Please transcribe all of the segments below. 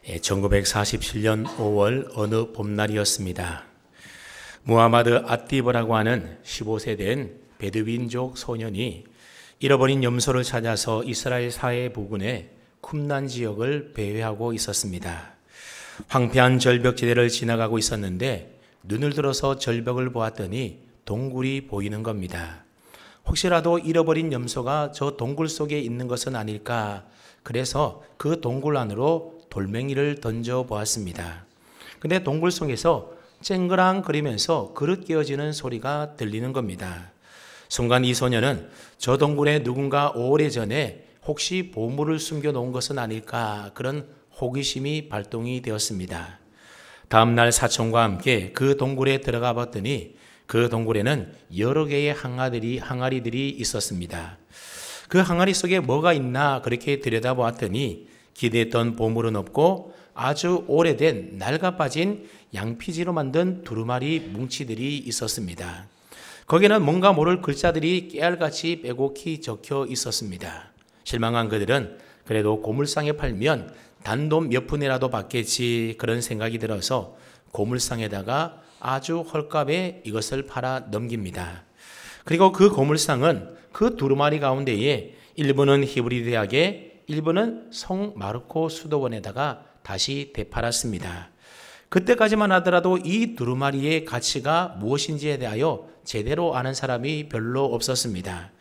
1947년 5월 어느 봄날이었습니다. 무하마드 아띠브라고 하는 15세 된 베드윈족 소년이 잃어버린 염소를 찾아서 이스라엘 사해 부근의 쿰난 지역을 배회하고 있었습니다. 황폐한 절벽지대를 지나가고 있었는데 눈을 들어서 절벽을 보았더니 동굴이 보이는 겁니다. 혹시라도 잃어버린 염소가 저 동굴 속에 있는 것은 아닐까, 그래서 그 동굴 안으로 돌멩이를 던져 보았습니다. 근데 동굴 속에서 쨍그랑거리면서 그릇 깨어지는 소리가 들리는 겁니다. 순간 이 소녀는 저 동굴에 누군가 오래전에 혹시 보물을 숨겨놓은 것은 아닐까, 그런 호기심이 발동이 되었습니다. 다음날 사촌과 함께 그 동굴에 들어가 봤더니 그 동굴에는 여러 개의 항아리들이 있었습니다. 그 항아리 속에 뭐가 있나 그렇게 들여다보았더니 기대했던 보물은 없고 아주 오래된 낡아 빠진 양피지로 만든 두루마리 뭉치들이 있었습니다. 거기는 뭔가 모를 글자들이 깨알같이 빼곡히 적혀 있었습니다. 실망한 그들은 그래도 고물상에 팔면 단돈 몇 푼이라도 받겠지, 그런 생각이 들어서 고물상에다가 아주 헐값에 이것을 팔아 넘깁니다. 그리고 그 고물상은 그 두루마리 가운데에 일부는 히브리 대학에, 일부는 성 마르코 수도원에다가 다시 되팔았습니다. 그때까지만 하더라도 이 두루마리의 가치가 무엇인지에 대하여 제대로 아는 사람이 별로 없었습니다.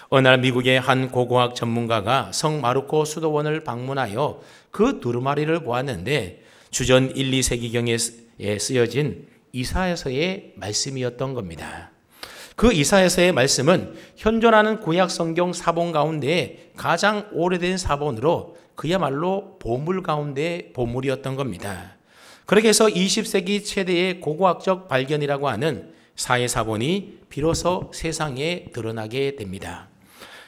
어느 날 미국의 한 고고학 전문가가 성 마르코 수도원을 방문하여 그 두루마리를 보았는데 주전 1, 2세기경에 쓰여진 이사야서의 말씀이었던 겁니다. 그 이사야서의 말씀은 현존하는 구약 성경 사본 가운데 가장 오래된 사본으로 그야말로 보물 가운데 보물이었던 겁니다. 그렇게 해서 20세기 최대의 고고학적 발견이라고 하는 사해사본이 비로소 세상에 드러나게 됩니다.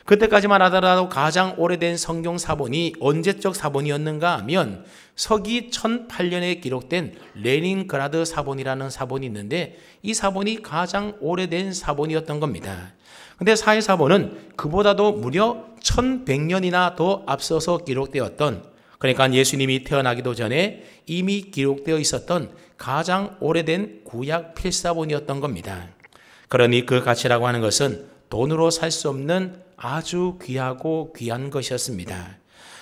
그때까지만 하더라도 가장 오래된 성경 사본이 언제적 사본이었는가 하면 서기 1008년에 기록된 레닌그라드 사본이라는 사본이 있는데 이 사본이 가장 오래된 사본이었던 겁니다. 근데 사해사본은 그보다도 무려 1100년이나 더 앞서서 기록되었던, 그러니까 예수님이 태어나기도 전에 이미 기록되어 있었던 가장 오래된 구약 필사본이었던 겁니다. 그러니 그 가치라고 하는 것은 돈으로 살 수 없는 아주 귀하고 귀한 것이었습니다.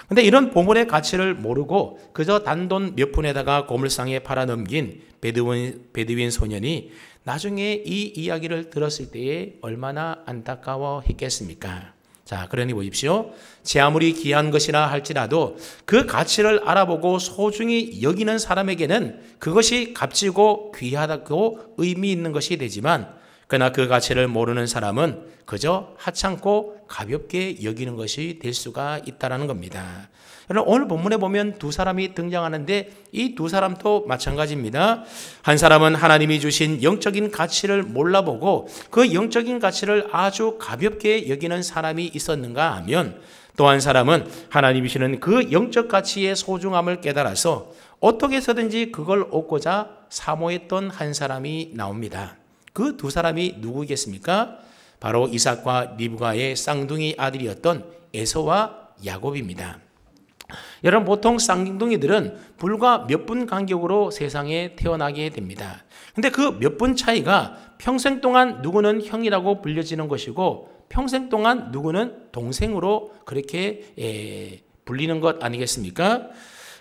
그런데 이런 보물의 가치를 모르고 그저 단돈 몇 푼에다가 고물상에 팔아넘긴 베드윈 소년이 나중에 이 이야기를 들었을 때에 얼마나 안타까워했겠습니까? 자, 그러니 보십시오. 제 아무리 귀한 것이라 할지라도 그 가치를 알아보고 소중히 여기는 사람에게는 그것이 값지고 귀하다고 의미 있는 것이 되지만, 그러나 그 가치를 모르는 사람은 그저 하찮고 가볍게 여기는 것이 될 수가 있다는 겁니다. 여러분, 오늘 본문에 보면 두 사람이 등장하는데 이 두 사람도 마찬가지입니다. 한 사람은 하나님이 주신 영적인 가치를 몰라보고 그 영적인 가치를 아주 가볍게 여기는 사람이 있었는가 하면, 또 한 사람은 하나님이 주시는 그 영적 가치의 소중함을 깨달아서 어떻게 해서든지 그걸 얻고자 사모했던 한 사람이 나옵니다. 그 두 사람이 누구겠습니까? 바로 이삭과 리브가의 쌍둥이 아들이었던 에서와 야곱입니다. 여러분, 보통 쌍둥이들은 불과 몇 분 간격으로 세상에 태어나게 됩니다. 근데 그 몇 분 차이가 평생 동안 누구는 형이라고 불려지는 것이고 평생 동안 누구는 동생으로 그렇게 불리는 것 아니겠습니까?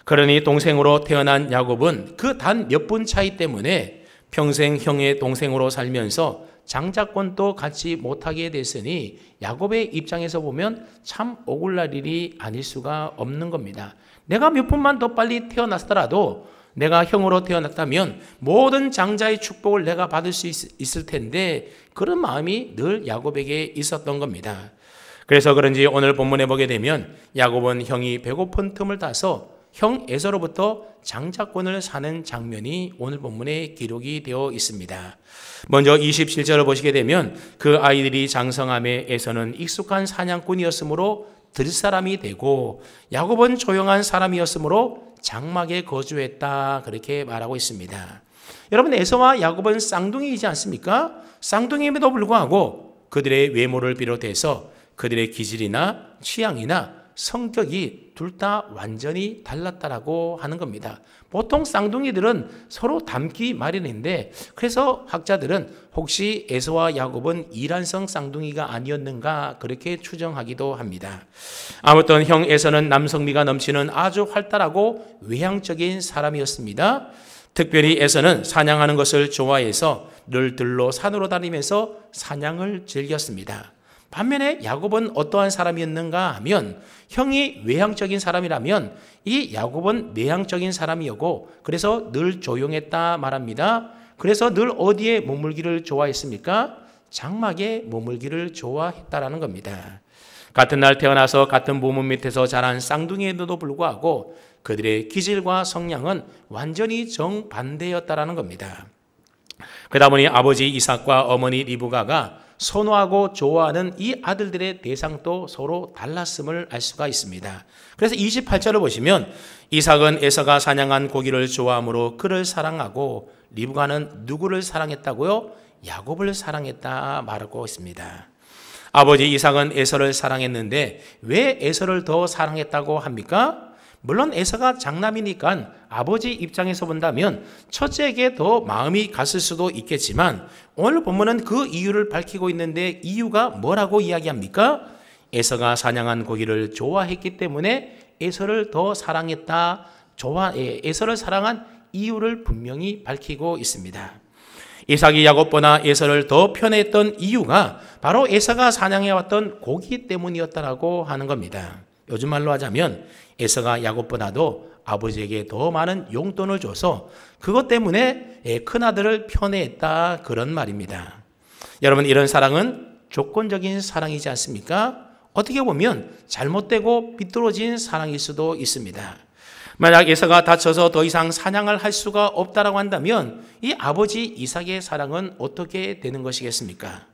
그러니 동생으로 태어난 야곱은 그 단 몇 분 차이 때문에 평생 형의 동생으로 살면서 장자권도 갖지 못하게 됐으니 야곱의 입장에서 보면 참 억울할 일이 아닐 수가 없는 겁니다. 내가 몇 분만 더 빨리 태어났더라도, 내가 형으로 태어났다면 모든 장자의 축복을 내가 받을 수 있을 텐데, 그런 마음이 늘 야곱에게 있었던 겁니다. 그래서 그런지 오늘 본문에 보게 되면 야곱은 형이 배고픈 틈을 타서 형 에서로부터 장자권을 사는 장면이 오늘 본문에 기록이 되어 있습니다. 먼저 27절을 보시게 되면 그 아이들이 장성함에 에서는 익숙한 사냥꾼이었으므로 들사람이 되고 야곱은 조용한 사람이었으므로 장막에 거주했다, 그렇게 말하고 있습니다. 여러분, 에서와 야곱은 쌍둥이이지 않습니까? 쌍둥이임에도 불구하고 그들의 외모를 비롯해서 그들의 기질이나 취향이나 성격이 둘 다 완전히 달랐다라고 하는 겁니다. 보통 쌍둥이들은 서로 닮기 마련인데 그래서 학자들은 혹시 에서와 야곱은 이란성 쌍둥이가 아니었는가 그렇게 추정하기도 합니다. 아무튼 형 에서는 남성미가 넘치는 아주 활달하고 외향적인 사람이었습니다. 특별히 에서는 사냥하는 것을 좋아해서 늘 들로 산으로 다니면서 사냥을 즐겼습니다. 반면에 야곱은 어떠한 사람이었는가 하면 형이 외향적인 사람이라면 이 야곱은 내향적인 사람이었고 그래서 늘 조용했다 말합니다. 그래서 늘 어디에 머물기를 좋아했습니까? 장막에 머물기를 좋아했다라는 겁니다. 같은 날 태어나서 같은 부모 밑에서 자란 쌍둥이에도 불구하고 그들의 기질과 성향은 완전히 정반대였다라는 겁니다. 그러다 보니 아버지 이삭과 어머니 리브가가 선호하고 좋아하는 이 아들들의 대상도 서로 달랐음을 알 수가 있습니다. 그래서 28절을 보시면 이삭은 에서가 사냥한 고기를 좋아하므로 그를 사랑하고 리브가는 누구를 사랑했다고요? 야곱을 사랑했다 말하고 있습니다. 아버지 이삭은 에서를 사랑했는데 왜 에서를 더 사랑했다고 합니까? 물론 에서가 장남이니까 아버지 입장에서 본다면 첫째에게 더 마음이 갔을 수도 있겠지만 오늘 본문은 그 이유를 밝히고 있는데 이유가 뭐라고 이야기합니까? 에서가 사냥한 고기를 좋아했기 때문에 에서를 더 사랑했다. 에서를 사랑한 이유를 분명히 밝히고 있습니다. 이삭이 야곱보다 에서를 더 편애했던 이유가 바로 에서가 사냥해왔던 고기 때문이었다라고 하는 겁니다. 요즘 말로 하자면 에서가 야곱보다도 아버지에게 더 많은 용돈을 줘서 그것 때문에 큰아들을 편애했다 그런 말입니다. 여러분 이런 사랑은 조건적인 사랑이지 않습니까? 어떻게 보면 잘못되고 비뚤어진 사랑일 수도 있습니다. 만약 에서가 다쳐서 더 이상 사냥을 할 수가 없다라고 한다면 이 아버지 이삭의 사랑은 어떻게 되는 것이겠습니까?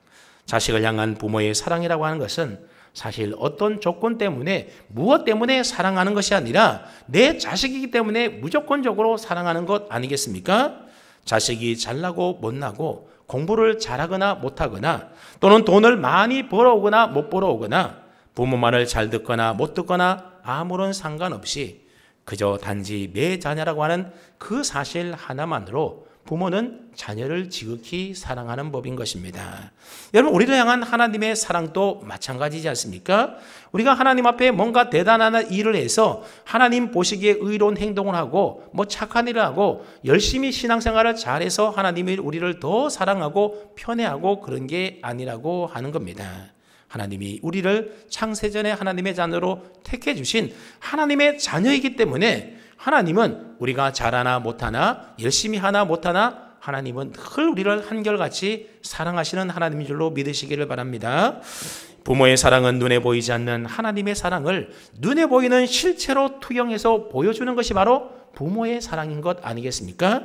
자식을 향한 부모의 사랑이라고 하는 것은 사실 어떤 조건 때문에 무엇 때문에 사랑하는 것이 아니라 내 자식이기 때문에 무조건적으로 사랑하는 것 아니겠습니까? 자식이 잘나고 못나고 공부를 잘하거나 못하거나 또는 돈을 많이 벌어오거나 못 벌어오거나 부모 말을 잘 듣거나 못 듣거나 아무런 상관없이 그저 단지 내 자녀라고 하는 그 사실 하나만으로 부모는 자녀를 지극히 사랑하는 법인 것입니다. 여러분 우리를 향한 하나님의 사랑도 마찬가지지 않습니까? 우리가 하나님 앞에 뭔가 대단한 일을 해서 하나님 보시기에 의로운 행동을 하고 착한 일을 하고 열심히 신앙생활을 잘해서 하나님이 우리를 더 사랑하고 편애하고 그런 게 아니라고 하는 겁니다. 하나님이 우리를 창세전에 하나님의 자녀로 택해 주신 하나님의 자녀이기 때문에 하나님은 우리가 잘하나 못하나 열심히 하나 못하나 하나님은 늘 우리를 한결같이 사랑하시는 하나님인 줄로 믿으시기를 바랍니다. 부모의 사랑은 눈에 보이지 않는 하나님의 사랑을 눈에 보이는 실체로 투영해서 보여주는 것이 바로 부모의 사랑인 것 아니겠습니까?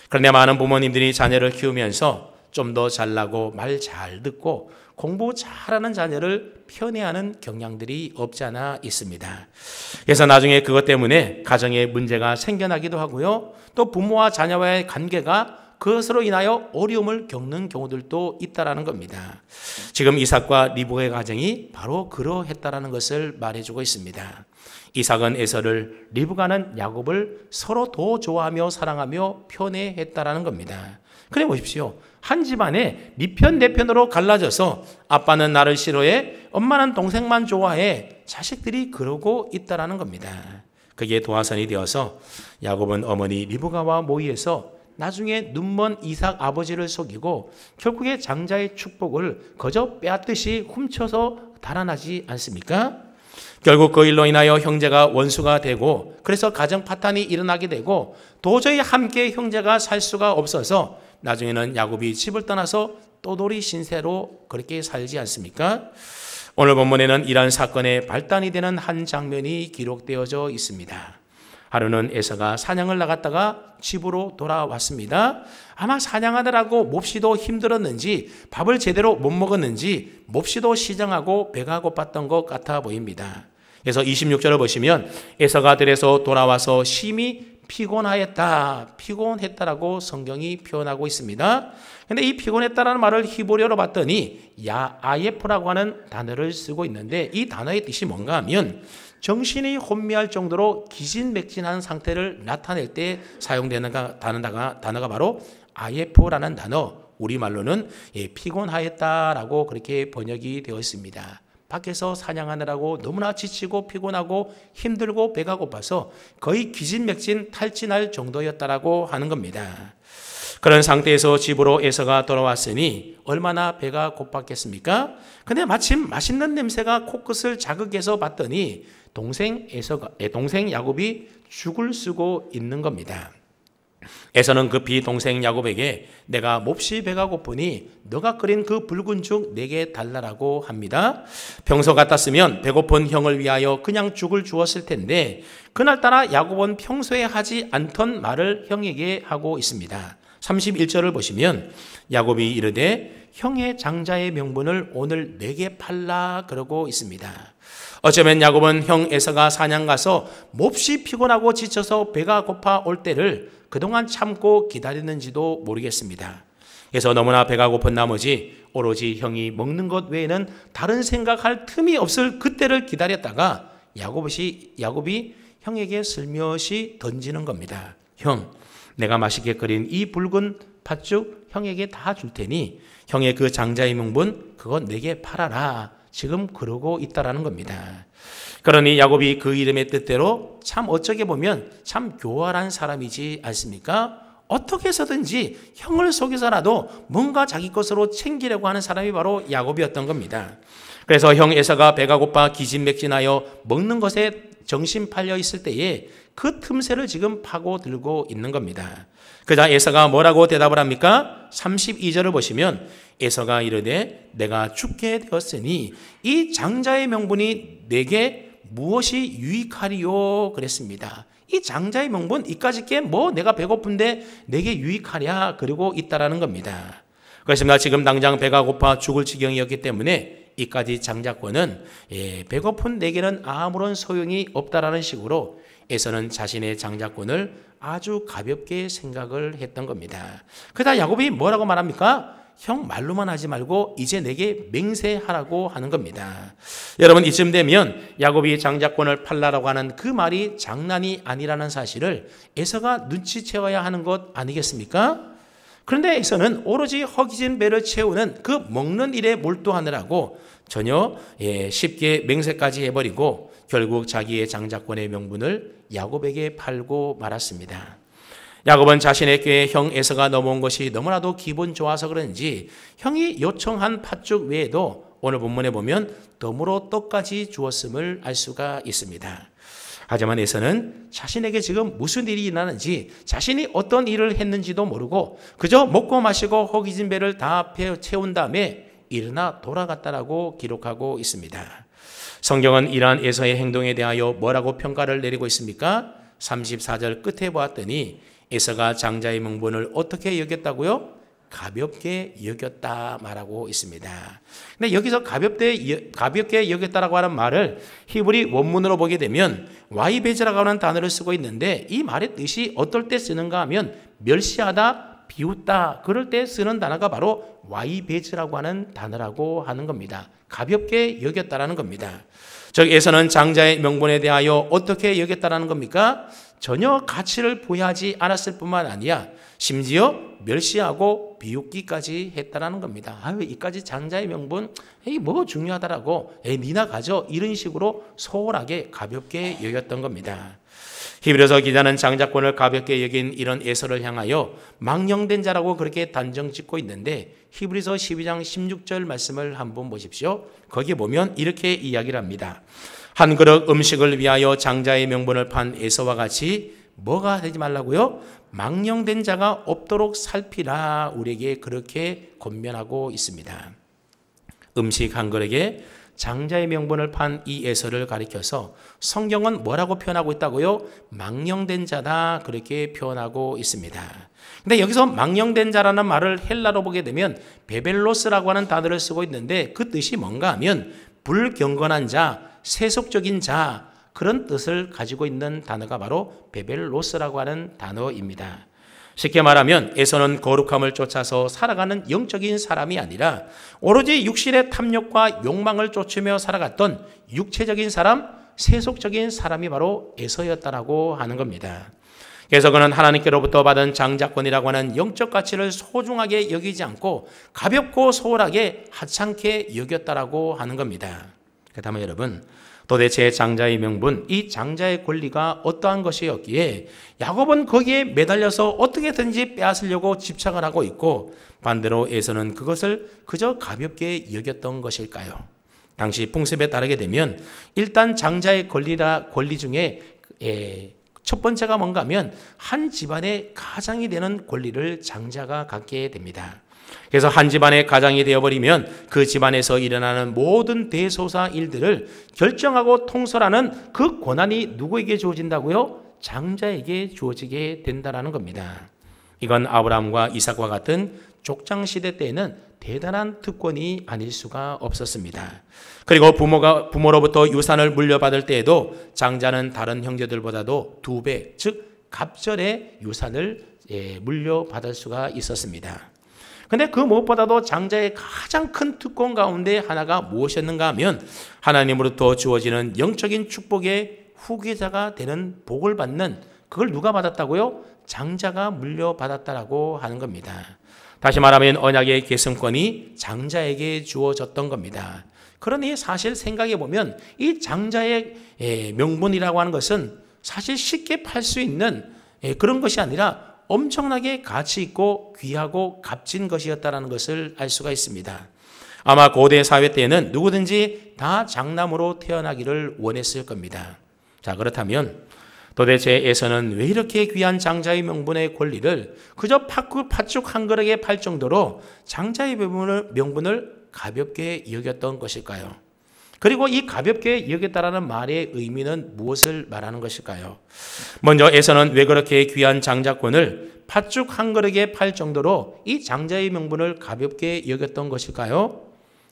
그런데 많은 부모님들이 자녀를 키우면서 좀 더 잘나고 말 잘 듣고 공부 잘하는 자녀를 편애하는 경향들이 없지 않아 있습니다. 그래서 나중에 그것 때문에 가정에 문제가 생겨나기도 하고요. 또 부모와 자녀와의 관계가 그것으로 인하여 어려움을 겪는 경우들도 있다라는 겁니다. 지금 이삭과 리브가의 가정이 바로 그러했다라는 것을 말해주고 있습니다. 이삭은 에서를, 리브가는 야곱을 서로 더 좋아하며 사랑하며 편애했다라는 겁니다. 그래 보십시오. 한 집안에 네 편 내 편으로 갈라져서 아빠는 나를 싫어해, 엄마는 동생만 좋아해, 자식들이 그러고 있다라는 겁니다. 그게 도화선이 되어서 야곱은 어머니 리브가와 모의해서 나중에 눈먼 이삭 아버지를 속이고 결국에 장자의 축복을 거저 빼앗듯이 훔쳐서 달아나지 않습니까? 결국 그 일로 인하여 형제가 원수가 되고 그래서 가정 파탄이 일어나게 되고 도저히 함께 형제가 살 수가 없어서 나중에는 야곱이 집을 떠나서 또돌이 신세로 그렇게 살지 않습니까? 오늘 본문에는 이러한 사건의 발단이 되는 한 장면이 기록되어져 있습니다. 하루는 에서가 사냥을 나갔다가 집으로 돌아왔습니다. 아마 사냥하느라고 몹시도 힘들었는지 밥을 제대로 못 먹었는지 몹시도 시장하고 배가 고팠던 것 같아 보입니다. 그래서 26절을 보시면 에서가 들에서 돌아와서 심히 피곤했다라고 성경이 표현하고 있습니다. 근데 이 피곤했다라는 말을 히브리어로 봤더니 아예프라고 하는 단어를 쓰고 있는데, 이 단어의 뜻이 뭔가 하면 정신이 혼미할 정도로 기진맥진한 상태를 나타낼 때 사용되는 단어가 바로 아예프라는 단어, 우리말로는 피곤하였다라고 그렇게 번역이 되어 있습니다. 밖에서 사냥하느라고 너무나 지치고 피곤하고 힘들고 배가 고파서 거의 기진맥진 탈진할 정도였다라고 하는 겁니다. 그런 상태에서 집으로 에서가 돌아왔으니 얼마나 배가 고팠겠습니까? 근데 마침 맛있는 냄새가 코끝을 자극해서 봤더니 동생 야곱이 죽을 쓰고 있는 겁니다. 에서는 급히 동생 야곱에게 내가 몹시 배가 고프니 너가 끓인 그 붉은 죽 내게 달라라고 합니다. 평소 같았으면 배고픈 형을 위하여 그냥 죽을 주었을 텐데, 그날따라 야곱은 평소에 하지 않던 말을 형에게 하고 있습니다. 31절을 보시면 야곱이 이르되 형의 장자의 명분을 오늘 내게 팔라 그러고 있습니다. 어쩌면 야곱은 형 에서가 사냥 가서 몹시 피곤하고 지쳐서 배가 고파 올 때를 그동안 참고 기다렸는지도 모르겠습니다. 그래서 너무나 배가 고픈 나머지 오로지 형이 먹는 것 외에는 다른 생각할 틈이 없을 그때를 기다렸다가 야곱이 형에게 슬며시 던지는 겁니다. 형, 내가 맛있게 끓인 이 붉은 팥죽 형에게 다 줄 테니 형의 그 장자의 명분 그건 내게 팔아라. 지금 그러고 있다라는 겁니다. 그러니 야곱이 그 이름의 뜻대로 참 어쩌게 보면 참 교활한 사람이지 않습니까? 어떻게 해서든지 형을 속여서라도 뭔가 자기 것으로 챙기려고 하는 사람이 바로 야곱이었던 겁니다. 그래서 형 에서가 배가 고파 기진맥진하여 먹는 것에 정신 팔려 있을 때에 그 틈새를 지금 파고들고 있는 겁니다. 그자 에서가 뭐라고 대답을 합니까? 32절을 보시면 에서가 이르되 내가 죽게 되었으니 이 장자의 명분이 내게 무엇이 유익하리요 그랬습니다. 이 장자의 명분 이까짓 게 뭐 내가 배고픈데 내게 유익하랴 그러고 있다라는 겁니다. 그렇습니다. 지금 당장 배가 고파 죽을 지경이었기 때문에 이까지 장자권은 배고픈 내게는 아무런 소용이 없다라는 식으로 에서는 자신의 장자권을 아주 가볍게 생각을 했던 겁니다. 그러다 야곱이 뭐라고 말합니까? 형 말로만 하지 말고 이제 내게 맹세하라고 하는 겁니다. 여러분, 이쯤 되면 야곱이 장자권을 팔라라고 하는 그 말이 장난이 아니라는 사실을 에서가 눈치채워야 하는 것 아니겠습니까? 그런데 에서는 오로지 허기진 배를 채우는 그 먹는 일에 몰두하느라고 전혀 쉽게 맹세까지 해버리고 결국 자기의 장자권의 명분을 야곱에게 팔고 말았습니다. 야곱은 자신의 꾀에 형 에서가 넘어온 것이 너무나도 기분 좋아서 그런지 형이 요청한 팥죽 외에도 오늘 본문에 보면 덤으로 떡까지 주었음을 알 수가 있습니다. 하지만 에서는 자신에게 지금 무슨 일이 일어나는지, 자신이 어떤 일을 했는지도 모르고 그저 먹고 마시고 허기진 배를 다 채운 다음에 일어나 돌아갔다라고 기록하고 있습니다. 성경은 이러한 에서의 행동에 대하여 뭐라고 평가를 내리고 있습니까? 34절 끝에 보았더니 에서가 장자의 명분을 어떻게 여겼다고요? 가볍게 여겼다 말하고 있습니다. 근데 여기서 가볍게 여겼다라고 하는 말을 히브리 원문으로 보게 되면 와이베즈라고 하는 단어를 쓰고 있는데, 이 말의 뜻이 어떨 때 쓰는가 하면 멸시하다, 비웃다, 그럴 때 쓰는 단어가 바로 와이베즈라고 하는 단어라고 하는 겁니다. 가볍게 여겼다라는 겁니다. 즉 에서는 장자의 명분에 대하여 어떻게 여겼다라는 겁니까? 전혀 가치를 부여하지 않았을 뿐만 아니라 심지어 멸시하고 비웃기까지 했다라는 겁니다. 아유, 이까지 장자의 명분, 뭐 중요하다라고, 니나 가져, 이런 식으로 소홀하게 가볍게 여겼던 겁니다. 히브리서 기자는 장자권을 가볍게 여긴 이런 에서를 향하여 망령된 자라고 그렇게 단정 짓고 있는데, 히브리서 12장 16절 말씀을 한번 보십시오. 거기 보면 이렇게 이야기를 합니다. 한 그릇 음식을 위하여 장자의 명분을 판 에서와 같이 뭐가 되지 말라고요? 망령된 자가 없도록 살피라. 우리에게 그렇게 권면하고 있습니다. 음식 한 그릇에 장자의 명분을 판 이 에서를 가리켜서 성경은 뭐라고 표현하고 있다고요? 망령된 자다, 그렇게 표현하고 있습니다. 근데 여기서 망령된 자라는 말을 헬라로 보게 되면 베벨로스라고 하는 단어를 쓰고 있는데, 그 뜻이 뭔가 하면 불경건한 자, 세속적인 자, 그런 뜻을 가지고 있는 단어가 바로 베벨로스라고 하는 단어입니다. 쉽게 말하면 에서는 거룩함을 쫓아서 살아가는 영적인 사람이 아니라 오로지 육신의 탐욕과 욕망을 쫓으며 살아갔던 육체적인 사람, 세속적인 사람이 바로 에서였다라고 하는 겁니다. 그래서 그는 하나님께로부터 받은 장자권이라고 하는 영적 가치를 소중하게 여기지 않고 가볍고 소홀하게 하찮게 여겼다라고 하는 겁니다. 그렇다면 여러분, 도대체 장자의 명분, 이 장자의 권리가 어떠한 것이었기에 야곱은 거기에 매달려서 어떻게든지 빼앗으려고 집착을 하고 있고 반대로 에서는 그것을 그저 가볍게 여겼던 것일까요? 당시 풍습에 따르게 되면 일단 장자의 권리 중에 첫 번째가 뭔가 하면 한 집안의 가장이 되는 권리를 장자가 갖게 됩니다. 그래서 한 집안의 가장이 되어버리면 그 집안에서 일어나는 모든 대소사 일들을 결정하고 통솔하는 그 권한이 누구에게 주어진다고요? 장자에게 주어지게 된다는 겁니다. 이건 아브라함과 이삭과 같은 족장시대 때에는 대단한 특권이 아닐 수가 없었습니다. 그리고 부모로부터 유산을 물려받을 때에도 장자는 다른 형제들보다도 2배, 즉 갑절의 유산을 물려받을 수가 있었습니다. 근데 그 무엇보다도 장자의 가장 큰 특권 가운데 하나가 무엇이었는가 하면 하나님으로부터 주어지는 영적인 축복의 후계자가 되는 복을 받는, 그걸 누가 받았다고요? 장자가 물려받았다라고 하는 겁니다. 다시 말하면 언약의 계승권이 장자에게 주어졌던 겁니다. 그러니 사실 생각해 보면 이 장자의 명분이라고 하는 것은 사실 쉽게 팔 수 있는 그런 것이 아니라 엄청나게 가치 있고 귀하고 값진 것이었다는 것을 알 수가 있습니다. 아마 고대 사회 때에는 누구든지 다 장남으로 태어나기를 원했을 겁니다. 자, 그렇다면 도대체 에서는 왜 이렇게 귀한 장자의 명분의 권리를 그저 팥죽 한 그릇에 팔 정도로 장자의 명분을 가볍게 여겼던 것일까요? 그리고 이 가볍게 여겼다라는 말의 의미는 무엇을 말하는 것일까요? 먼저 에서는 왜 그렇게 귀한 장자권을 팥죽 한 그릇에 팔 정도로 이 장자의 명분을 가볍게 여겼던 것일까요?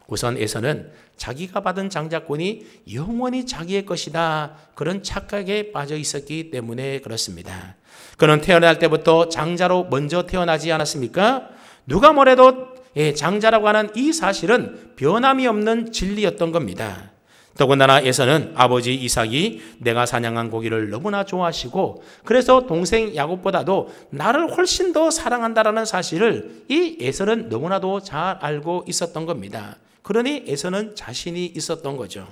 우선 에서는 자기가 받은 장자권이 영원히 자기의 것이다, 그런 착각에 빠져 있었기 때문에 그렇습니다. 그는 태어날 때부터 장자로 먼저 태어나지 않았습니까? 누가 뭐래도 장자라고 하는 이 사실은 변함이 없는 진리였던 겁니다. 더군다나 에서는 아버지 이삭이 내가 사냥한 고기를 너무나 좋아하시고 그래서 동생 야곱보다도 나를 훨씬 더 사랑한다라는 사실을 이 에서는 너무나도 잘 알고 있었던 겁니다. 그러니 에서는 자신이 있었던 거죠.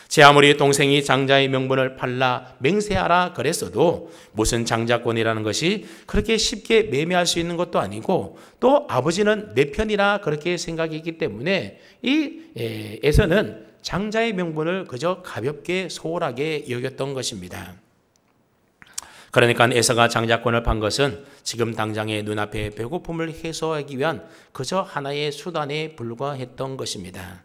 제 아무리 동생이 장자의 명분을 팔라 맹세하라 그랬어도 무슨 장자권이라는 것이 그렇게 쉽게 매매할 수 있는 것도 아니고 또 아버지는 내 편이라 그렇게 생각했기 때문에 이 에서는 장자의 명분을 그저 가볍게 소홀하게 여겼던 것입니다. 그러니까 에서가 장자권을 판 것은 지금 당장의 눈앞의 배고픔을 해소하기 위한 그저 하나의 수단에 불과했던 것입니다.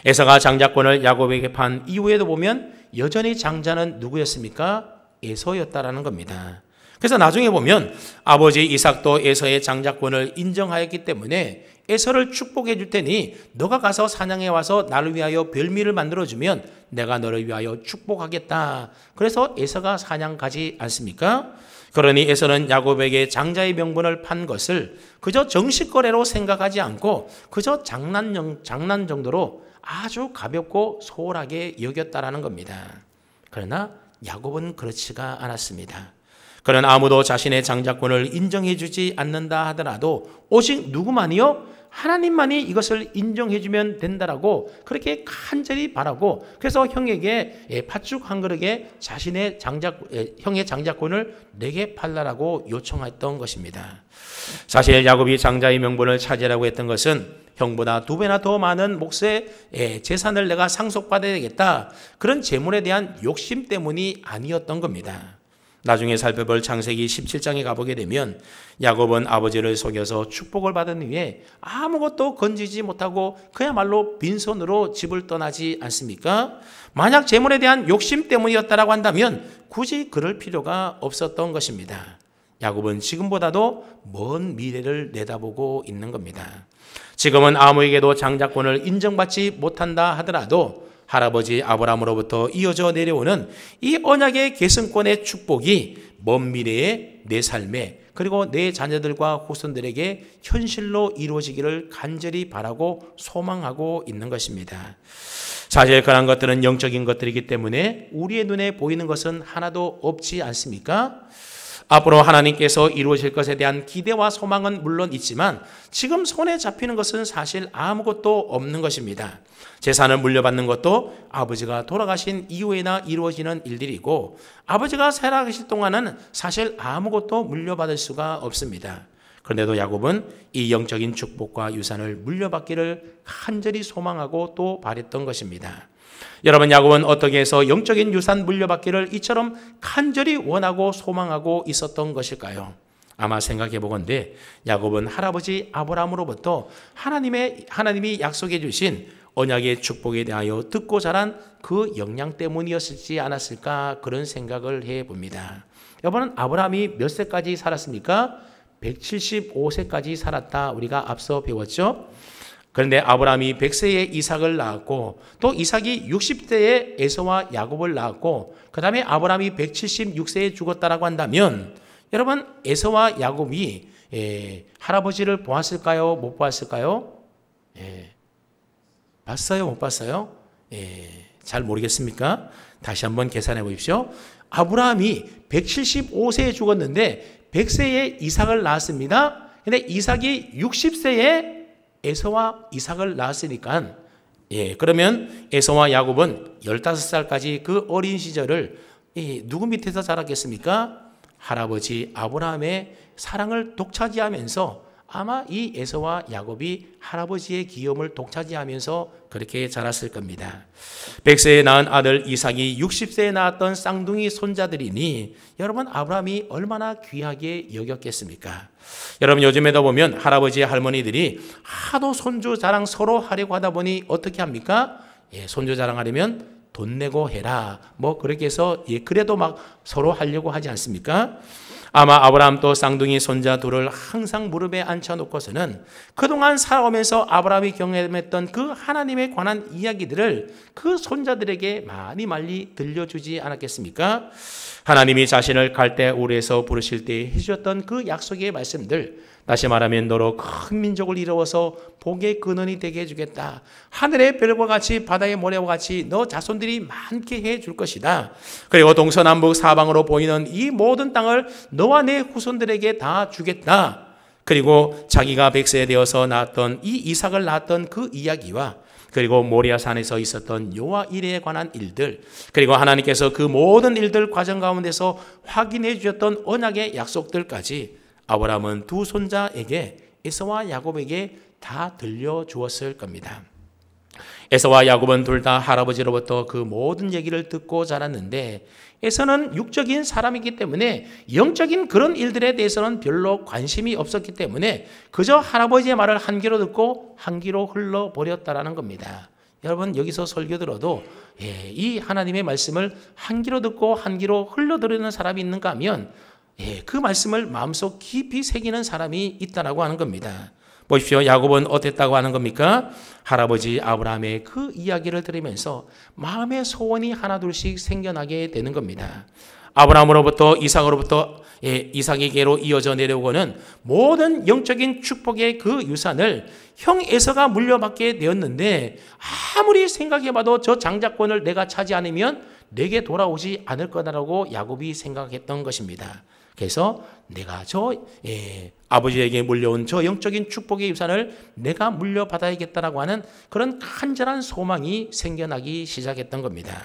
에서가 장자권을 야곱에게 판 이후에도 보면 여전히 장자는 누구였습니까? 에서였다라는 겁니다. 그래서 나중에 보면 아버지 이삭도 에서의 장자권을 인정하였기 때문에 에서를 축복해 줄 테니 너가 가서 사냥해 와서 나를 위하여 별미를 만들어주면 내가 너를 위하여 축복하겠다. 그래서 에서가 사냥 가지 않습니까? 그러니 에서는 야곱에게 장자의 명분을 판 것을 그저 정식 거래로 생각하지 않고 그저 장난 정도로 아주 가볍고 소홀하게 여겼다라는 겁니다. 그러나 야곱은 그렇지가 않았습니다. 그는 아무도 자신의 장자권을 인정해 주지 않는다 하더라도 오직 누구만이요? 하나님만이 이것을 인정해 주면 된다라고 그렇게 간절히 바라고 그래서 형에게 팥죽 한 그릇에 자신의 형의 장자권을 내게 팔라라고 요청했던 것입니다. 사실 야곱이 장자의 명분을 차지하라고 했던 것은 형보다 2배나 더 많은 몫의 재산을 내가 상속받아야 되겠다, 그런 재물에 대한 욕심 때문이 아니었던 겁니다. 나중에 살펴볼 창세기 17장에 가보게 되면 야곱은 아버지를 속여서 축복을 받은 후에 아무것도 건지지 못하고 그야말로 빈손으로 집을 떠나지 않습니까? 만약 재물에 대한 욕심 때문이었다라고 한다면 굳이 그럴 필요가 없었던 것입니다. 야곱은 지금보다도 먼 미래를 내다보고 있는 겁니다. 지금은 아무에게도 장자권을 인정받지 못한다 하더라도 할아버지 아브라함으로부터 이어져 내려오는 이 언약의 계승권의 축복이 먼 미래에 내 삶에 그리고 내 자녀들과 후손들에게 현실로 이루어지기를 간절히 바라고 소망하고 있는 것입니다. 사실 그런 것들은 영적인 것들이기 때문에 우리의 눈에 보이는 것은 하나도 없지 않습니까? 앞으로 하나님께서 이루어질 것에 대한 기대와 소망은 물론 있지만 지금 손에 잡히는 것은 사실 아무것도 없는 것입니다. 재산을 물려받는 것도 아버지가 돌아가신 이후에나 이루어지는 일들이고 아버지가 살아계실 동안은 사실 아무것도 물려받을 수가 없습니다. 그런데도 야곱은 이 영적인 축복과 유산을 물려받기를 간절히 소망하고 또 바랬던 것입니다. 여러분, 야곱은 어떻게 해서 영적인 유산 물려받기를 이처럼 간절히 원하고 소망하고 있었던 것일까요? 아마 생각해 보건대 야곱은 할아버지 아브라함으로부터 하나님이 약속해 주신 언약의 축복에 대하여 듣고 자란 그 영향 때문이었을지 않았을까 그런 생각을 해봅니다. 여러분, 아브라함이 몇 세까지 살았습니까? 175세까지 살았다 우리가 앞서 배웠죠. 그런데 아브라함이 100세에 이삭을 낳았고 또 이삭이 60세에 에서와 야곱을 낳았고 그 다음에 아브라함이 176세에 죽었다라고 한다면 여러분, 에서와 야곱이 할아버지를 보았을까요? 못 보았을까요? 봤어요? 못 봤어요? 잘 모르겠습니까? 다시 한번 계산해 보십시오. 아브라함이 175세에 죽었는데 100세에 이삭을 낳았습니다. 근데 이삭이 60세에 에서와 이삭을 낳았으니까 그러면 에서와 야곱은 15살까지 그 어린 시절을 누구 밑에서 자랐겠습니까? 할아버지 아브라함의 사랑을 독차지하면서 아마 이 에서와 야곱이 할아버지의 귀염을 독차지하면서 그렇게 자랐을 겁니다. 100세에 낳은 아들 이삭이 60세에 낳았던 쌍둥이 손자들이니 여러분, 아브라함이 얼마나 귀하게 여겼겠습니까? 여러분, 요즘에도 보면 할아버지 할머니들이 하도 손주 자랑 서로 하려고 하다 보니 어떻게 합니까? 손주 자랑하려면 돈 내고 해라 그렇게 해서 그래도 막 서로 하려고 하지 않습니까? 아마 아브라함도 쌍둥이 손자 둘을 항상 무릎에 앉혀놓고서는 그동안 살아오면서 아브라함이 경험했던 그 하나님에 관한 이야기들을 그 손자들에게 많이 들려주지 않았겠습니까? 하나님이 자신을 갈대우르에서 부르실 때 해주셨던 그 약속의 말씀들, 다시 말하면 너로 큰 민족을 이루어서 복의 근원이 되게 해주겠다. 하늘의 별과 같이 바다의 모래와 같이 너 자손들이 많게 해줄 것이다. 그리고 동서남북 사방으로 보이는 이 모든 땅을 너와 내 후손들에게 다 주겠다. 그리고 자기가 100세 되어서 낳았던 이 이삭을 낳았던 그 이야기와 그리고 모리아 산에서 있었던 여호와 일에 관한 일들, 그리고 하나님께서 그 모든 일들 과정 가운데서 확인해 주셨던 언약의 약속들까지 아브라함은 두 손자에게 에서와 야곱에게 다 들려주었을 겁니다. 에서와 야곱은 둘 다 할아버지로부터 그 모든 얘기를 듣고 자랐는데 에서는 육적인 사람이기 때문에 영적인 그런 일들에 대해서는 별로 관심이 없었기 때문에 그저 할아버지의 말을 한 귀로 듣고 한 귀로 흘러버렸다라는 겁니다. 여러분, 여기서 설교 들어도 이 하나님의 말씀을 한 귀로 듣고 한 귀로 흘러들이는 사람이 있는가 하면 그 말씀을 마음속 깊이 새기는 사람이 있다라고 하는 겁니다. 보십시오. 야곱은 어땠다고 하는 겁니까? 할아버지 아브라함의 그 이야기를 들으면서 마음의 소원이 하나둘씩 생겨나게 되는 겁니다. 아브라함으로부터 이삭으로부터 이삭에게로 이어져 내려오고는 모든 영적인 축복의 그 유산을 형 에서가 물려받게 되었는데 아무리 생각해봐도 저 장자권을 내가 차지 않으면 내게 돌아오지 않을 거다라고 야곱이 생각했던 것입니다. 그래서 내가 아버지에게 물려온 저 영적인 축복의 유산을 내가 물려받아야겠다라고 하는 그런 간절한 소망이 생겨나기 시작했던 겁니다.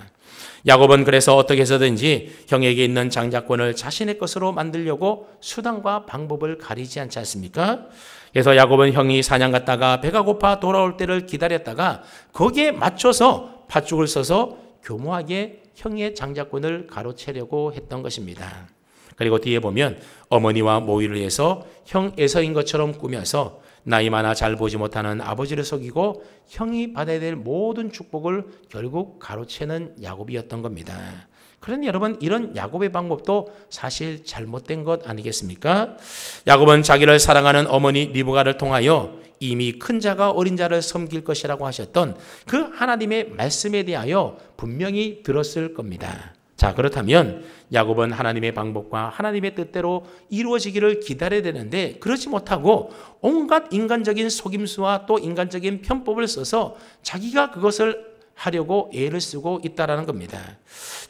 야곱은 그래서 어떻게 해서든지 형에게 있는 장자권을 자신의 것으로 만들려고 수단과 방법을 가리지 않지 않습니까? 그래서 야곱은 형이 사냥 갔다가 배가 고파 돌아올 때를 기다렸다가 거기에 맞춰서 팥죽을 써서 교묘하게 형의 장자권을 가로채려고 했던 것입니다. 그리고 뒤에 보면 어머니와 모의를 해서 형 에서인 것처럼 꾸며서 나이 많아 잘 보지 못하는 아버지를 속이고 형이 받아야 될 모든 축복을 결국 가로채는 야곱이었던 겁니다. 그런데 여러분, 이런 야곱의 방법도 사실 잘못된 것 아니겠습니까? 야곱은 자기를 사랑하는 어머니 리브가를 통하여 이미 큰 자가 어린 자를 섬길 것이라고 하셨던 그 하나님의 말씀에 대하여 분명히 들었을 겁니다. 자, 그렇다면 야곱은 하나님의 방법과 하나님의 뜻대로 이루어지기를 기다려야 되는데 그렇지 못하고 온갖 인간적인 속임수와 또 인간적인 편법을 써서 자기가 그것을 하려고 애를 쓰고 있다라는 겁니다.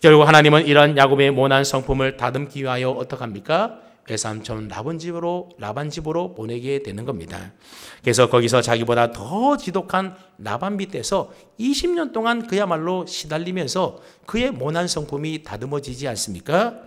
결국 하나님은 이러한 야곱의 모난 성품을 다듬기 위하여 어떡합니까? 외삼촌 라반 집으로 보내게 되는 겁니다. 그래서 거기서 자기보다 더 지독한 라반 밑에서 20년 동안 그야말로 시달리면서 그의 모난 성품이 다듬어지지 않습니까?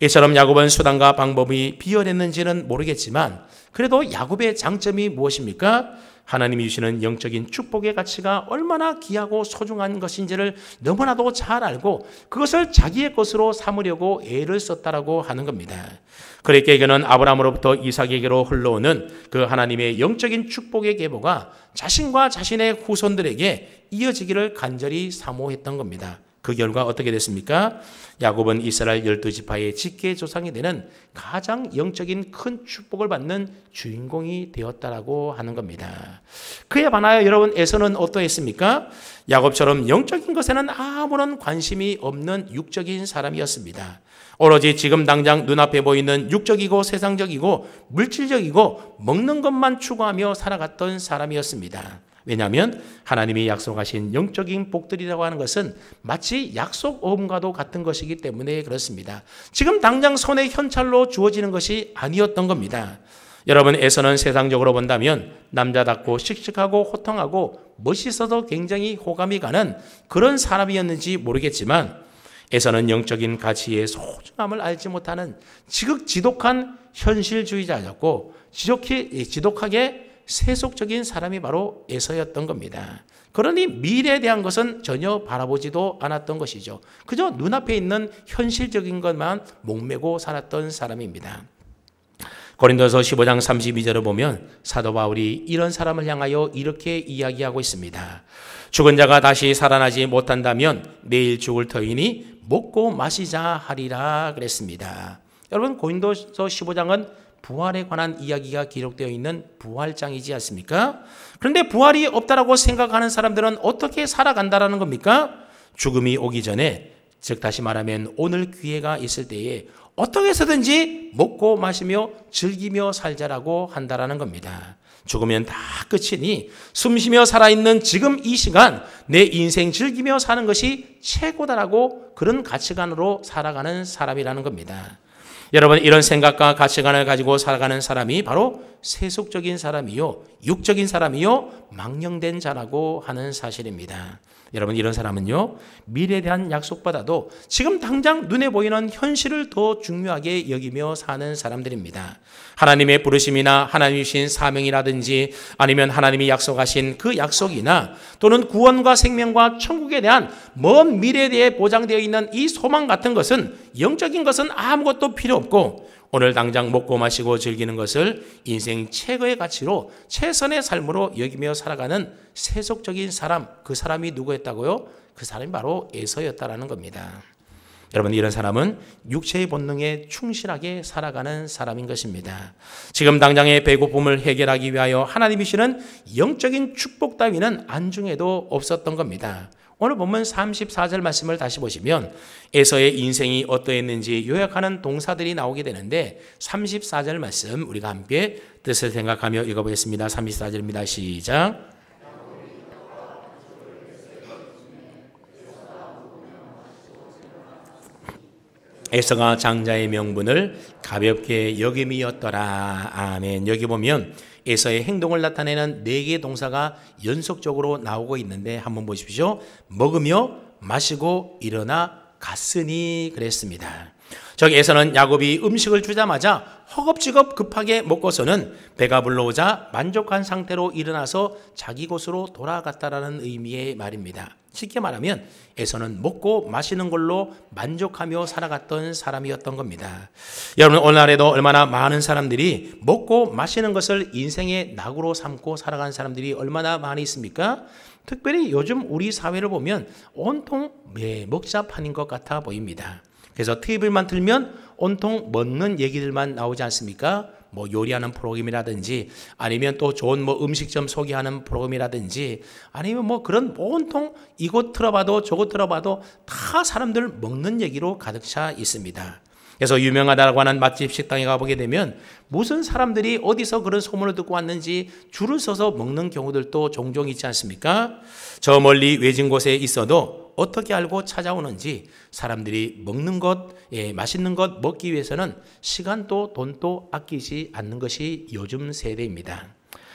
이처럼 야곱은 수단과 방법이 비열했는지는 모르겠지만 그래도 야곱의 장점이 무엇입니까? 하나님이 주시는 영적인 축복의 가치가 얼마나 귀하고 소중한 것인지를 너무나도 잘 알고 그것을 자기의 것으로 삼으려고 애를 썼다라고 하는 겁니다. 그렇게 그는 아브라함으로부터 이삭에게로 흘러오는 그 하나님의 영적인 축복의 계보가 자신과 자신의 후손들에게 이어지기를 간절히 사모했던 겁니다. 그 결과 어떻게 됐습니까? 야곱은 이스라엘 12지파의 직계 조상이 되는 가장 영적인 큰 축복을 받는 주인공이 되었다라고 하는 겁니다. 그에 반하여 여러분 에서는 어떠했습니까? 야곱처럼 영적인 것에는 아무런 관심이 없는 육적인 사람이었습니다. 오로지 지금 당장 눈앞에 보이는 육적이고 세상적이고 물질적이고 먹는 것만 추구하며 살아갔던 사람이었습니다. 왜냐하면 하나님이 약속하신 영적인 복들이라고 하는 것은 마치 약속어음과도 같은 것이기 때문에 그렇습니다. 지금 당장 손에 현찰로 주어지는 것이 아니었던 겁니다. 여러분, 에서는 세상적으로 본다면 남자답고 씩씩하고 호통하고 멋있어서 굉장히 호감이 가는 그런 사람이었는지 모르겠지만 에서는 영적인 가치의 소중함을 알지 못하는 지독한 현실주의자였고 지독하게 세속적인 사람이 바로 에서였던 겁니다. 그러니 미래에 대한 것은 전혀 바라보지도 않았던 것이죠. 그저 눈앞에 있는 현실적인 것만 목매고 살았던 사람입니다. 고린도서 15장 32절을 보면 사도 바울이 이런 사람을 향하여 이렇게 이야기하고 있습니다. 죽은 자가 다시 살아나지 못한다면 내일 죽을 터이니 먹고 마시자 하리라 그랬습니다. 여러분, 고린도서 15장은 부활에 관한 이야기가 기록되어 있는 부활장이지 않습니까? 그런데 부활이 없다라고 생각하는 사람들은 어떻게 살아간다라는 겁니까? 죽음이 오기 전에, 즉 다시 말하면 오늘 기회가 있을 때에 어떻게 해서든지 먹고 마시며 즐기며 살자라고 한다라는 겁니다. 죽으면 다 끝이니 숨쉬며 살아있는 지금 이 시간 내 인생 즐기며 사는 것이 최고다라고 그런 가치관으로 살아가는 사람이라는 겁니다. 여러분, 이런 생각과 가치관을 가지고 살아가는 사람이 바로 세속적인 사람이요, 육적인 사람이요, 망령된 자라고 하는 사실입니다. 여러분, 이런 사람은요, 미래에 대한 약속보다도 지금 당장 눈에 보이는 현실을 더 중요하게 여기며 사는 사람들입니다. 하나님의 부르심이나 하나님이 주신 사명이라든지 아니면 하나님이 약속하신 그 약속이나 또는 구원과 생명과 천국에 대한 먼 미래에 대해 보장되어 있는 이 소망 같은 것은, 영적인 것은 아무것도 필요 없고 오늘 당장 먹고 마시고 즐기는 것을 인생 최고의 가치로 최선의 삶으로 여기며 살아가는 세속적인 사람, 그 사람이 누구였다고요? 그 사람이 바로 에서였다라는 겁니다. 여러분, 이런 사람은 육체의 본능에 충실하게 살아가는 사람인 것입니다. 지금 당장의 배고픔을 해결하기 위하여 하나님이 주시는 영적인 축복 따위는 안중에도 없었던 겁니다. 오늘 본문 34절 말씀을 다시 보시면 에서의 인생이 어떠했는지 요약하는 동사들이 나오게 되는데 34절 말씀 우리가 함께 뜻을 생각하며 읽어보겠습니다. 34절입니다. 시작. 에서가 장자의 명분을 가볍게 여김이었더라. 아멘. 여기 보면 에서의 행동을 나타내는 4개의 동사가 연속적으로 나오고 있는데 한번 보십시오. 먹으며 마시고 일어나 갔으니 그랬습니다. 저기에서는 야곱이 음식을 주자마자 허겁지겁 급하게 먹고서는 배가 불러오자 만족한 상태로 일어나서 자기 곳으로 돌아갔다라는 의미의 말입니다. 쉽게 말하면 에서는 먹고 마시는 걸로 만족하며 살아갔던 사람이었던 겁니다. 여러분, 오늘날에도 얼마나 많은 사람들이 먹고 마시는 것을 인생의 낙으로 삼고 살아가는 사람들이 얼마나 많이 있습니까? 특별히 요즘 우리 사회를 보면 온통 먹자판인 것 같아 보입니다. 그래서 TV만 틀면 온통 먹는 얘기들만 나오지 않습니까? 뭐 요리하는 프로그램이라든지 아니면 또 좋은 뭐 음식점 소개하는 프로그램이라든지 아니면 뭐 그런 온통 이곳 틀어봐도 저곳 틀어봐도 다 사람들 먹는 얘기로 가득 차 있습니다. 그래서 유명하다고 하는 맛집 식당에 가보게 되면 무슨 사람들이 어디서 그런 소문을 듣고 왔는지 줄을 서서 먹는 경우들도 종종 있지 않습니까? 저 멀리 외진 곳에 있어도 어떻게 알고 찾아오는지 사람들이 먹는 것, 맛있는 것 먹기 위해서는 시간도 돈도 아끼지 않는 것이 요즘 세대입니다.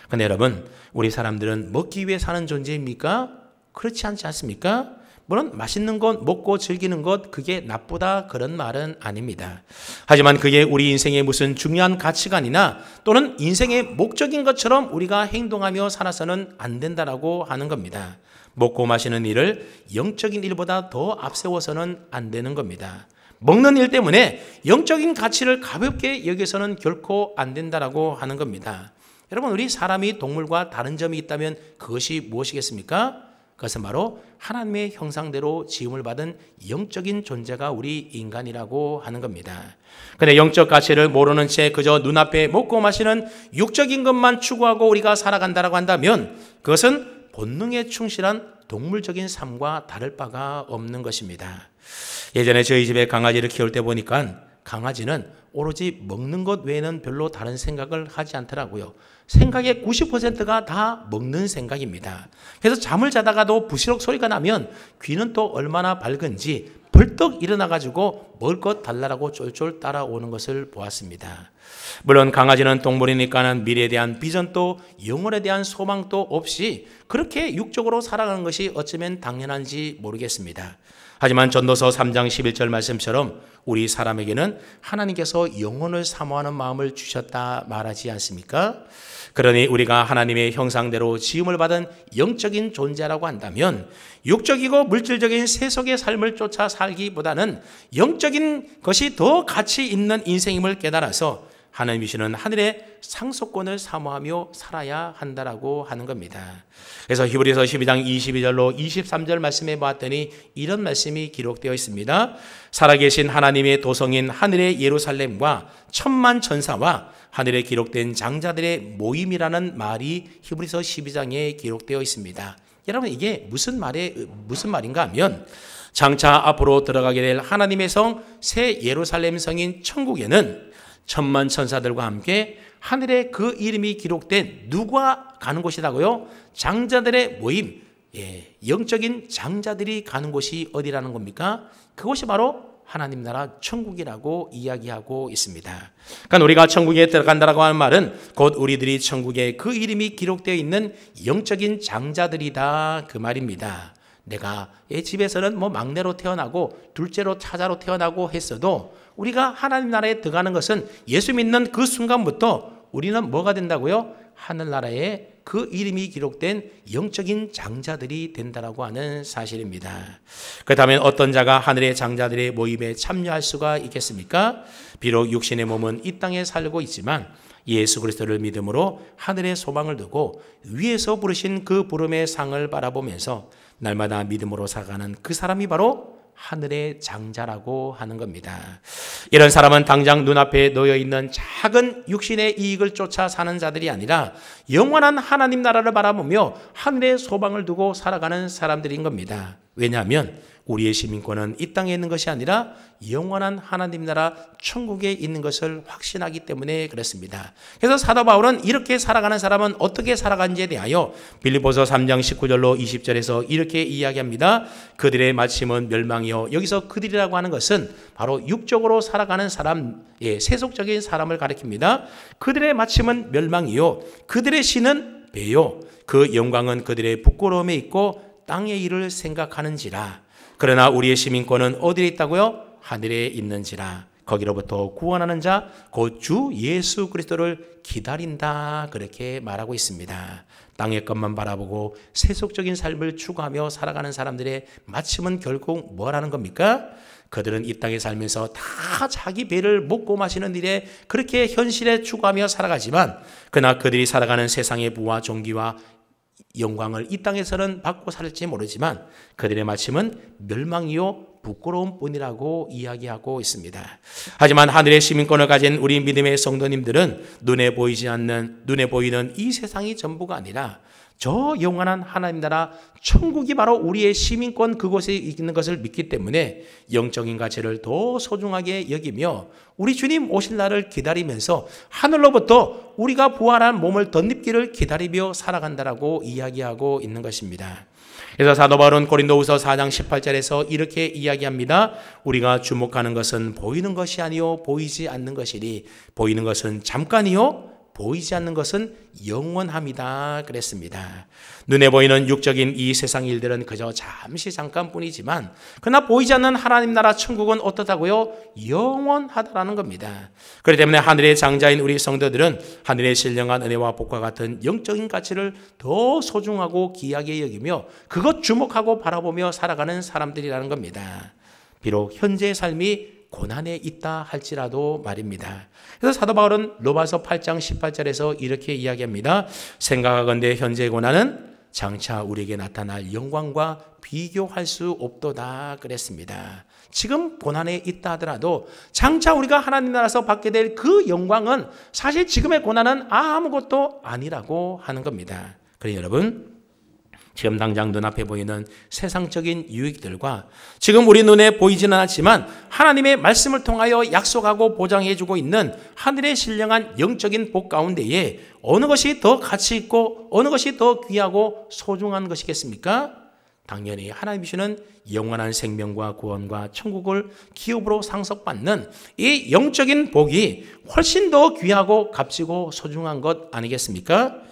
그런데 여러분, 우리 사람들은 먹기 위해 사는 존재입니까? 그렇지 않지 않습니까? 물론 맛있는 것 먹고 즐기는 것 그게 나쁘다 그런 말은 아닙니다. 하지만 그게 우리 인생의 무슨 중요한 가치관이나 또는 인생의 목적인 것처럼 우리가 행동하며 살아서는 안 된다라고 하는 겁니다. 먹고 마시는 일을 영적인 일보다 더 앞세워서는 안 되는 겁니다. 먹는 일 때문에 영적인 가치를 가볍게 여기서는 결코 안 된다라고 하는 겁니다. 여러분, 우리 사람이 동물과 다른 점이 있다면 그것이 무엇이겠습니까? 그것은 바로 하나님의 형상대로 지음을 받은 영적인 존재가 우리 인간이라고 하는 겁니다. 그런데 영적 가치를 모르는 채 그저 눈앞에 먹고 마시는 육적인 것만 추구하고 우리가 살아간다고 한다면 그것은 본능에 충실한 동물적인 삶과 다를 바가 없는 것입니다. 예전에 저희 집에 강아지를 키울 때 보니까 강아지는 오로지 먹는 것 외에는 별로 다른 생각을 하지 않더라고요. 생각의 90%가 다 먹는 생각입니다. 그래서 잠을 자다가도 부시럭 소리가 나면 귀는 또 얼마나 밝은지 벌떡 일어나가지고 먹을 것 달라고 쫄쫄 따라오는 것을 보았습니다. 물론 강아지는 동물이니까는 미래에 대한 비전도 영혼에 대한 소망도 없이 그렇게 육적으로 살아가는 것이 어쩌면 당연한지 모르겠습니다. 하지만 전도서 3장 11절 말씀처럼 우리 사람에게는 하나님께서 영혼을 사모하는 마음을 주셨다 말하지 않습니까? 그러니 우리가 하나님의 형상대로 지음을 받은 영적인 존재라고 한다면 육적이고 물질적인 세속의 삶을 쫓아 살기보다는 영적인 것이 더 가치 있는 인생임을 깨달아서 하나님이 주시는 하늘의 상속권을 사모하며 살아야 한다라고 하는 겁니다. 그래서 히브리서 12장 22절로 23절 말씀해 보았더니 이런 말씀이 기록되어 있습니다. 살아계신 하나님의 도성인 하늘의 예루살렘과 천만 천사와 하늘에 기록된 장자들의 모임이라는 말이 히브리서 12장에 기록되어 있습니다. 여러분, 이게 무슨 말인가 하면 장차 앞으로 들어가게 될 하나님의 성 새 예루살렘 성인 천국에는 천만 천사들과 함께 하늘에 그 이름이 기록된 누가 가는 곳이라고요? 장자들의 모임, 영적인 장자들이 가는 곳이 어디라는 겁니까? 그곳이 바로 하나님 나라 천국이라고 이야기하고 있습니다. 그러니까 우리가 천국에 들어간다라고 하는 말은 곧 우리들이 천국에 그 이름이 기록되어 있는 영적인 장자들이다 그 말입니다. 내가 집에서는 뭐 막내로 태어나고 둘째로 차자로 태어나고 했어도 우리가 하나님 나라에 들어가는 것은 예수 믿는 그 순간부터 우리는 뭐가 된다고요? 하늘나라에 그 이름이 기록된 영적인 장자들이 된다라고 하는 사실입니다. 그렇다면 어떤 자가 하늘의 장자들의 모임에 참여할 수가 있겠습니까? 비록 육신의 몸은 이 땅에 살고 있지만 예수 그리스도를 믿음으로 하늘의 소망을 두고 위에서 부르신 그 부름의 상을 바라보면서 날마다 믿음으로 살아가는 그 사람이 바로 하늘의 장자라고 하는 겁니다. 이런 사람은 당장 눈앞에 놓여있는 작은 육신의 이익을 쫓아 사는 자들이 아니라 영원한 하나님 나라를 바라보며 하늘의 소망을 두고 살아가는 사람들인 겁니다. 왜냐하면 우리의 시민권은 이 땅에 있는 것이 아니라 영원한 하나님 나라 천국에 있는 것을 확신하기 때문에 그렇습니다. 그래서 사도 바울은 이렇게 살아가는 사람은 어떻게 살아가는지에 대하여 빌립보서 3장 19절로 20절에서 이렇게 이야기합니다. 그들의 마침은 멸망이요. 여기서 그들이라고 하는 것은 바로 육적으로 살아가는 사람, 세속적인 사람을 가리킵니다. 그들의 마침은 멸망이요. 그들의 신은 배요. 그 영광은 그들의 부끄러움에 있고 땅의 일을 생각하는지라. 그러나 우리의 시민권은 어디에 있다고요? 하늘에 있는지라. 거기로부터 구원하는 자 곧 주 예수 그리스도를 기다린다 그렇게 말하고 있습니다. 땅의 것만 바라보고 세속적인 삶을 추구하며 살아가는 사람들의 마침은 결국 뭐라는 겁니까? 그들은 이 땅에 살면서 다 자기 배를 먹고 마시는 일에 그렇게 현실에 추구하며 살아가지만 그러나 그들이 살아가는 세상의 부와 존귀와 영광을 이 땅에서는 받고 살지 모르지만 그들의 마침은 멸망이요 부끄러운 뿐이라고 이야기하고 있습니다. 하지만 하늘의 시민권을 가진 우리 믿음의 성도님들은 눈에 보이는 이 세상이 전부가 아니라 저 영원한 하나님 나라 천국이 바로 우리의 시민권 그곳에 있는 것을 믿기 때문에 영적인 가치를 더 소중하게 여기며 우리 주님 오실 날을 기다리면서 하늘로부터 우리가 부활한 몸을 덧입기를 기다리며 살아간다라고 이야기하고 있는 것입니다. 그래서 사도 바울은 고린도후서 4장 18절에서 이렇게 이야기합니다. 우리가 주목하는 것은 보이는 것이 아니요 보이지 않는 것이니 보이는 것은 잠깐이요 보이지 않는 것은 영원함이다 그랬습니다. 눈에 보이는 육적인 이 세상 일들은 그저 잠시 잠깐뿐이지만 그러나 보이지 않는 하나님 나라 천국은 어떻다고요? 영원하다라는 겁니다. 그렇기 때문에 하늘의 장자인 우리 성도들은 하늘의 신령한 은혜와 복과 같은 영적인 가치를 더 소중하고 귀하게 여기며 그것 주목하고 바라보며 살아가는 사람들이라는 겁니다. 비록 현재의 삶이 고난에 있다 할지라도 말입니다. 그래서 사도 바울은 로마서 8장 18절에서 이렇게 이야기합니다. 생각하건대 현재의 고난은 장차 우리에게 나타날 영광과 비교할 수 없도다 그랬습니다. 지금 고난에 있다 하더라도 장차 우리가 하나님 나라에서 받게 될 그 영광은 사실 지금의 고난은 아무것도 아니라고 하는 겁니다. 그래서 여러분, 지금 당장 눈앞에 보이는 세상적인 유익들과 지금 우리 눈에 보이지는 않지만 하나님의 말씀을 통하여 약속하고 보장해주고 있는 하늘의 신령한 영적인 복 가운데에 어느 것이 더 가치 있고 어느 것이 더 귀하고 소중한 것이겠습니까? 당연히 하나님이 주시는 영원한 생명과 구원과 천국을 기업으로 상속받는 이 영적인 복이 훨씬 더 귀하고 값지고 소중한 것 아니겠습니까?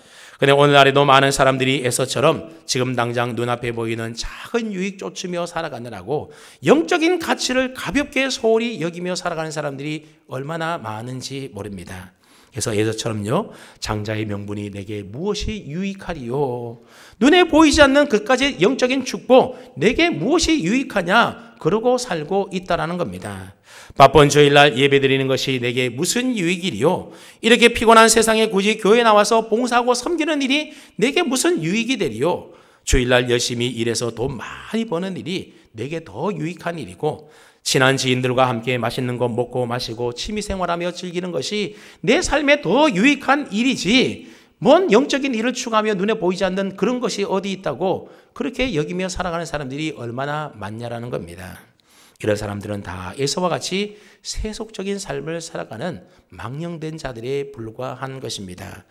그런데 오늘날에도 많은 사람들이 에서처럼 지금 당장 눈앞에 보이는 작은 유익 쫓으며 살아가느라고 영적인 가치를 가볍게 소홀히 여기며 살아가는 사람들이 얼마나 많은지 모릅니다. 그래서 에서처럼요, 장자의 명분이 내게 무엇이 유익하리요? 눈에 보이지 않는 그까지 영적인 축복, 내게 무엇이 유익하냐? 그러고 살고 있다라는 겁니다. 바쁜 주일날 예배드리는 것이 내게 무슨 유익이리요? 이렇게 피곤한 세상에 굳이 교회에 나와서 봉사하고 섬기는 일이 내게 무슨 유익이 되리요? 주일날 열심히 일해서 돈 많이 버는 일이 내게 더 유익한 일이고 친한 지인들과 함께 맛있는 거 먹고 마시고 취미생활하며 즐기는 것이 내 삶에 더 유익한 일이지 뭔 영적인 일을 추구하며 눈에 보이지 않는 그런 것이 어디 있다고 그렇게 여기며 살아가는 사람들이 얼마나 많냐라는 겁니다. 이런 사람들은 다 에서와 같이 세속적인 삶을 살아가는 망령된 자들에 불과한 것입니다.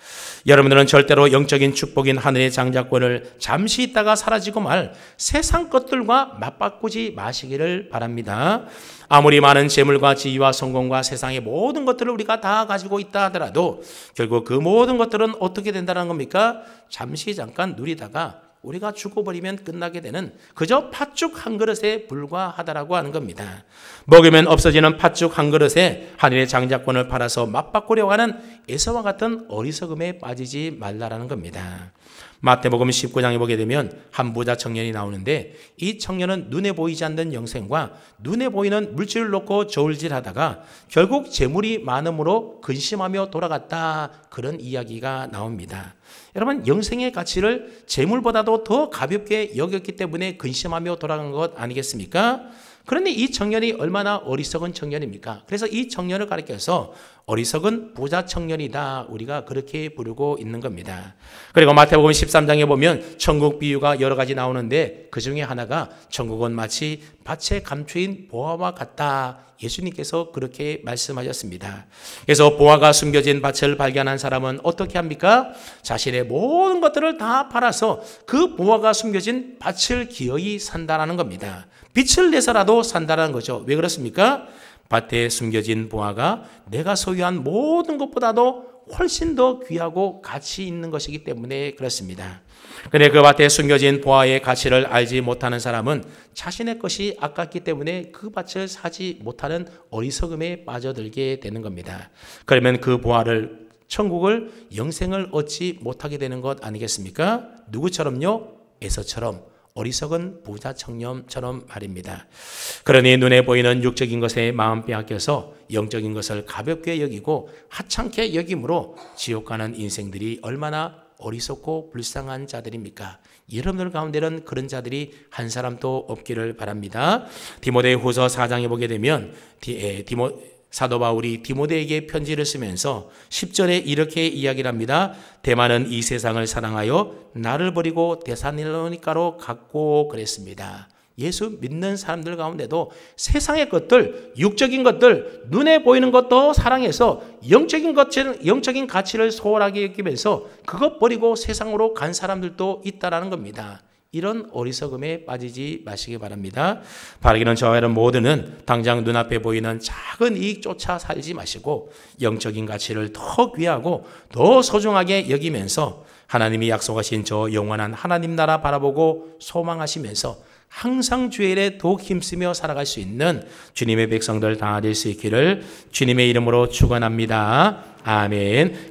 여러분들은 절대로 영적인 축복인 하늘의 장자권을 잠시 있다가 사라지고 말 세상 것들과 맞바꾸지 마시기를 바랍니다. 아무리 많은 재물과 지위와 성공과 세상의 모든 것들을 우리가 다 가지고 있다 하더라도 결국 그 모든 것들은 어떻게 된다는 겁니까? 잠시 잠깐 누리다가 우리가 죽어버리면 끝나게 되는 그저 팥죽 한 그릇에 불과하다라고 하는 겁니다. 먹으면 없어지는 팥죽 한 그릇에 하늘의 장자권을 팔아서 맞바꾸려고 하는 에서와 같은 어리석음에 빠지지 말라라는 겁니다. 마태복음 19장에 보게 되면 한 부자 청년이 나오는데 이 청년은 눈에 보이지 않는 영생과 눈에 보이는 물질을 놓고 저울질하다가 결국 재물이 많음으로 근심하며 돌아갔다, 그런 이야기가 나옵니다. 여러분, 영생의 가치를 재물보다도 더 가볍게 여겼기 때문에 근심하며 돌아간 것 아니겠습니까? 그런데 이 청년이 얼마나 어리석은 청년입니까? 그래서 이 청년을 가리켜서 어리석은 부자 청년이다, 우리가 그렇게 부르고 있는 겁니다. 그리고 마태복음 13장에 보면 천국 비유가 여러 가지 나오는데 그 중에 하나가 천국은 마치 밭에 감추인 보화와 같다, 예수님께서 그렇게 말씀하셨습니다. 그래서 보화가 숨겨진 밭을 발견한 사람은 어떻게 합니까? 자신의 모든 것들을 다 팔아서 그 보화가 숨겨진 밭을 기어이 산다라는 겁니다. 빛을 내서라도 산다라는 거죠. 왜 그렇습니까? 밭에 숨겨진 보화가 내가 소유한 모든 것보다도 훨씬 더 귀하고 가치 있는 것이기 때문에 그렇습니다. 그런데 그 밭에 숨겨진 보화의 가치를 알지 못하는 사람은 자신의 것이 아깝기 때문에 그 밭을 사지 못하는 어리석음에 빠져들게 되는 겁니다. 그러면 그 보화를, 천국을, 영생을 얻지 못하게 되는 것 아니겠습니까? 누구처럼요? 에서처럼, 어리석은 부자 청년처럼 말입니다. 그러니 눈에 보이는 육적인 것에 마음 빼앗겨서 영적인 것을 가볍게 여기고 하찮게 여김으로 지옥 가는 인생들이 얼마나 어리석고 불쌍한 자들입니까? 여러분들 가운데는 그런 자들이 한 사람도 없기를 바랍니다. 디모데후서 4장에 보게 되면 사도 바울이 디모데에게 편지를 쓰면서 10절에 이렇게 이야기를 합니다. 대만은 이 세상을 사랑하여 나를 버리고 데살로니가로 갔고 그랬습니다. 예수 믿는 사람들 가운데도 세상의 것들, 육적인 것들, 눈에 보이는 것도 사랑해서 영적인 가치를 소홀하게 여기면서 그것 버리고 세상으로 간 사람들도 있다라는 겁니다. 이런 어리석음에 빠지지 마시기 바랍니다. 바라기는 저와 여러분 모두는 당장 눈앞에 보이는 작은 이익조차 살지 마시고 영적인 가치를 더 귀하고 더 소중하게 여기면서 하나님이 약속하신 저 영원한 하나님 나라 바라보고 소망하시면서 항상 주의 일에 더욱 힘쓰며 살아갈 수 있는 주님의 백성들 다 될 수 있기를 주님의 이름으로 축원합니다. 아멘.